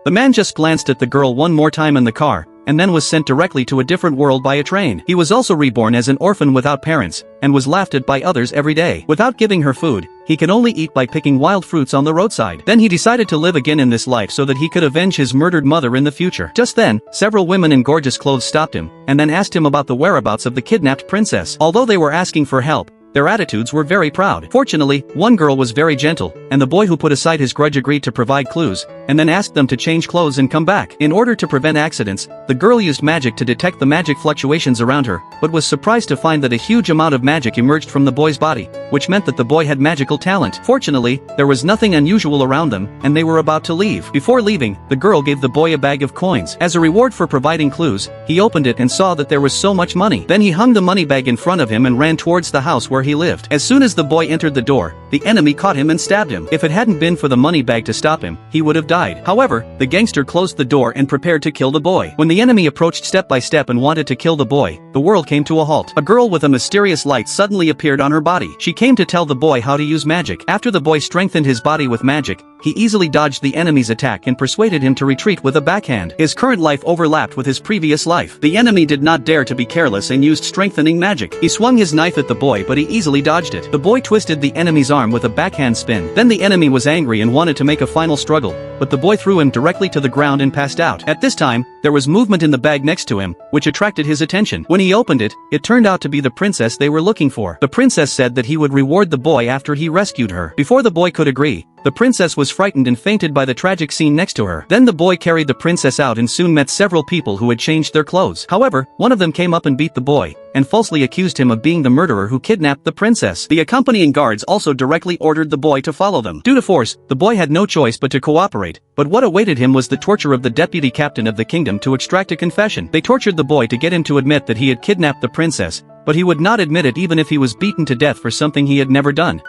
The man just glanced at the girl one more time in the car, and then was sent directly to a different world by a train. He was also reborn as an orphan without parents, and was laughed at by others every day. Without giving her food, he could only eat by picking wild fruits on the roadside. Then he decided to live again in this life so that he could avenge his murdered mother in the future. Just then, several women in gorgeous clothes stopped him, and then asked him about the whereabouts of the kidnapped princess. Although they were asking for help, their attitudes were very proud. Fortunately, one girl was very gentle, and the boy who put aside his grudge agreed to provide clues, and then asked them to change clothes and come back. In order to prevent accidents, the girl used magic to detect the magic fluctuations around her, but was surprised to find that a huge amount of magic emerged from the boy's body, which meant that the boy had magical talent. Fortunately, there was nothing unusual around them, and they were about to leave. Before leaving, the girl gave the boy a bag of coins. As a reward for providing clues, he opened it and saw that there was so much money. Then he hung the money bag in front of him and ran towards the house where he lived. As soon as the boy entered the door, the enemy caught him and stabbed him. If it hadn't been for the money bag to stop him, he would have died. However, the gangster closed the door and prepared to kill the boy. When the enemy approached step by step and wanted to kill the boy, the world came to a halt. A girl with a mysterious light suddenly appeared on her body. She came to tell the boy how to use magic. After the boy strengthened his body with magic, he easily dodged the enemy's attack and persuaded him to retreat with a backhand. His current life overlapped with his previous life. The enemy did not dare to be careless and used strengthening magic. He swung his knife at the boy, but he easily dodged it. The boy twisted the enemy's arm with a backhand spin. Then the enemy was angry and wanted to make a final struggle, but the boy threw him directly to the ground and passed out. At this time, there was movement in the bag next to him, which attracted his attention. When he opened it, it turned out to be the princess they were looking for. The princess said that he would reward the boy after he rescued her. Before the boy could agree, the princess was frightened and fainted by the tragic scene next to her. Then the boy carried the princess out and soon met several people who had changed their clothes. However, one of them came up and beat the boy, and falsely accused him of being the murderer who kidnapped the princess. The accompanying guards also directly ordered the boy to follow them. Due to force, the boy had no choice but to cooperate, but what awaited him was the torture of the deputy captain of the kingdom to extract a confession. They tortured the boy to get him to admit that he had kidnapped the princess, but he would not admit it even if he was beaten to death for something he had never done.